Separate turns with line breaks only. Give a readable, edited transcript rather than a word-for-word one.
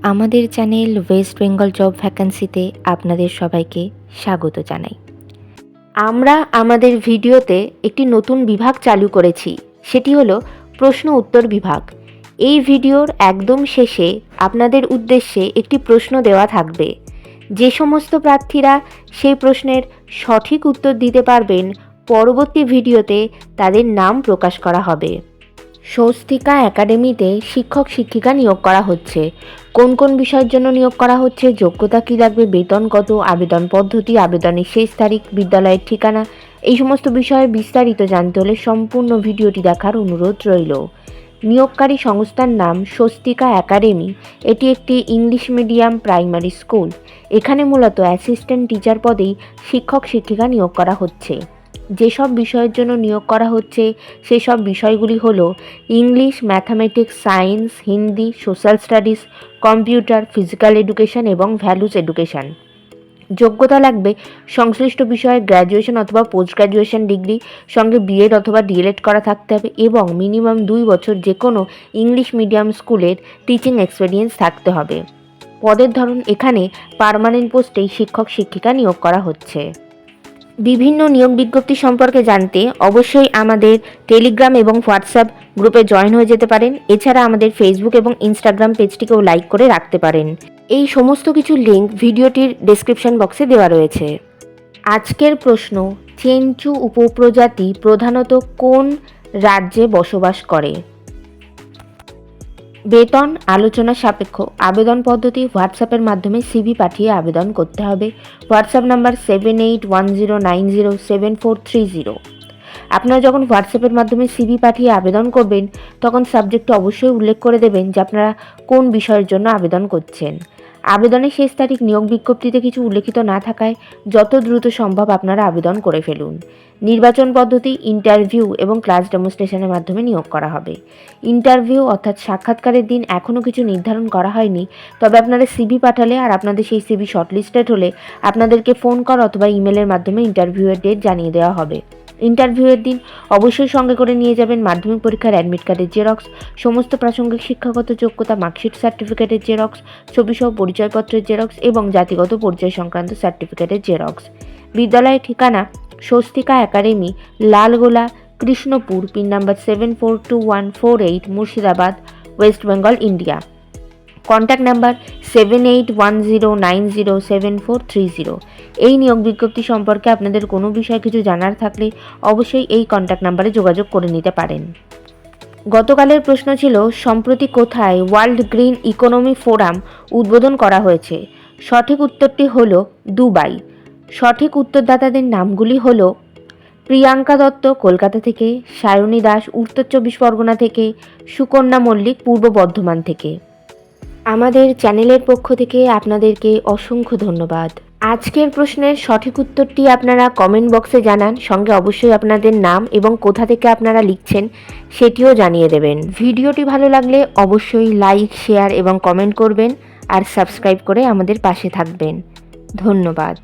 আমাদের channel West Bengal job ভ্যাকান্সিতে আপনাদের সবাইকে স্বাগত জানাই। আমরা আমাদের ভিডিওতে একটি নতুন বিভাগ চালু করেছি, সেটি হলো প্রশ্ন উত্তর বিভাগ। এই ভিডিওর একদম শেষে আপনাদের উদ্দেশ্যে একটি প্রশ্ন দেওয়া থাকবে। যে সমস্ত প্রার্থীরা সেই প্রশ্নের সঠিক উত্তর দিতে পারবেন, পরবর্তী ভিডিওতে তাদের নাম প্রকাশ করা হবে। স্বস্তিকা একাডেমিতে শিক্ষক শিক্ষিকা নিয়োগ করা হচ্ছে। কোন কোন বিষয়ের জন্য নিয়োগ করা হচ্ছে, যোগ্যতা কী লাগবে, বেতন কত, আবেদন পদ্ধতি, আবেদনের শেষ তারিখ, বিদ্যালয়ের ঠিকানা, এই সমস্ত বিষয়ে বিস্তারিত জানতে হলে সম্পূর্ণ ভিডিওটি দেখার অনুরোধ রইল। নিয়োগকারী সংস্থার নাম স্বস্তিকা একাডেমি। এটি একটি ইংলিশ মিডিয়াম প্রাইমারি স্কুল। এখানে মূলত অ্যাসিস্ট্যান্ট টিচার পদেই শিক্ষক শিক্ষিকা নিয়োগ করা হচ্ছে। যেসব বিষয়ের জন্য নিয়োগ করা হচ্ছে সেসব বিষয়গুলি হলো English, mathematics, science, Hindi, social studies, computer, physical education এবং ভ্যালুস এডুকেশন। যোগ্যতা লাগবে সংশ্লিষ্ট বিষয়ে গ্র্যাজুয়েশন অথবা পোস্ট গ্র্যাজুয়েশন ডিগ্রি, সঙ্গে বিএড অথবা ডিএলএড করা থাকতে হবে এবং মিনিমাম 2 বছর যে কোনো ইংলিশ মিডিয়াম স্কুলের টিচিং এক্সপিরিয়েন্স থাকতে হবে। পদের ধরন এখানে পার্মানেন্ট পোস্টেই শিক্ষক শিক্ষিকা নিয়োগ করা হচ্ছে। বিভিন্ন নিয়োগ বিজ্ঞপ্তি সম্পর্কে জানতে অবশ্যই আমাদের টেলিগ্রাম এবং হোয়াটসঅ্যাপ গ্রুপে জয়েন হয়ে যেতে পারেন। এছাড়া আমাদের ফেসবুক এবং ইনস্টাগ্রাম পেজটিকেও লাইক করে রাখতে পারেন। এই সমস্ত কিছু লিঙ্ক ভিডিওটির ডেসক্রিপশন বক্সে দেওয়া রয়েছে। আজকের প্রশ্ন, চেঞ্চু উপপ্রজাতি প্রধানত কোন রাজ্যে বসবাস করে? বেতন আলোচনা সাপেক্ষ। আবেদন পদ্ধতি হোয়াটসঅ্যাপের মাধ্যমে সিভি পাঠিয়ে আবেদন করতে হবে। WhatsApp number 7810907430। আপনারা যখন হোয়াটসঅ্যাপের মাধ্যমে সিভি পাঠিয়ে আবেদন করবেন তখন সাবজেক্টে অবশ্যই উল্লেখ করে দেবেন যে আপনারা কোন বিষয়ের জন্য আবেদন করছেন। আবেদনের শেষ তারিখ নিয়োগ বিজ্ঞপ্তিতে কিছু উল্লেখিত না থাকায় যত দ্রুত সম্ভব আপনারা আবেদন করে ফেলুন। নির্বাচন পদ্ধতি ইন্টারভিউ এবং ক্লাস ডেমনস্ট্রেশনের মাধ্যমে নিয়োগ করা হবে। ইন্টারভিউ অর্থাৎ সাক্ষাৎকারের দিন এখনও কিছু নির্ধারণ করা হয়নি, তবে আপনারা সিভি পাঠালে আর আপনাদের সেই সিভি শর্টলিস্টেড হলে আপনাদেরকে ফোন কল অথবা ইমেলের মাধ্যমে ইন্টারভিউয়ের ডেট জানিয়ে দেওয়া হবে। ইন্টারভিউয়ের দিন অবশ্যই সঙ্গে করে নিয়ে যাবেন মাধ্যমিক পরীক্ষার অ্যাডমিট কার্ডের জেরক্স, সমস্ত প্রাসঙ্গিক শিক্ষাগত যোগ্যতা মার্কশিট সার্টিফিকেটের জেরক্স, ছবিসহ পরিচয়পত্রের জেরক্স এবং জাতিগত পরিচয় সংক্রান্ত সার্টিফিকেটের জেরক্স। বিদ্যালয়ের ঠিকানা Swastika academy, Lalgola, Krishnapur, pin number 742148, Murshidabad, West Bengal, India. Contact number 7810907430। এই নিয়োগ বিজ্ঞপ্তি সম্পর্কে আপনাদের কোনো বিষয়ে কিছু জানার থাকলে অবশ্যই এই কন্ট্যাক্ট নাম্বারে যোগাযোগ করে নিতে পারেন। গতকালের প্রশ্ন ছিল, সম্প্রতি কোথায় ওয়ার্ল্ড গ্রিন ইকোনমি ফোরাম উদ্বোধন করা হয়েছে? সঠিক উত্তরটি হলো দুবাই। সঠিক উত্তরদাতাদের নামগুলি হলো প্রিয়াঙ্কা দত্ত কলকাতা থেকে, সায়নী দাস উত্তর 24 পরগনা থেকে, সুকন্যা মল্লিক পূর্ব বর্ধমান থেকে। আমাদের চ্যানেলের পক্ষ থেকে আপনাদেরকে অসংখ্য ধন্যবাদ। আজকের প্রশ্নের সঠিক উত্তরটি আপনারা কমেন্ট বক্সে জানান, সঙ্গে অবশ্যই আপনাদের নাম এবং কোথা থেকে আপনারা লিখছেন সেটিও জানিয়ে দেবেন। ভিডিওটি ভালো লাগলে অবশ্যই লাইক, শেয়ার এবং কমেন্ট করবেন আর সাবস্ক্রাইব করে আমাদের পাশে থাকবেন। ধন্যবাদ।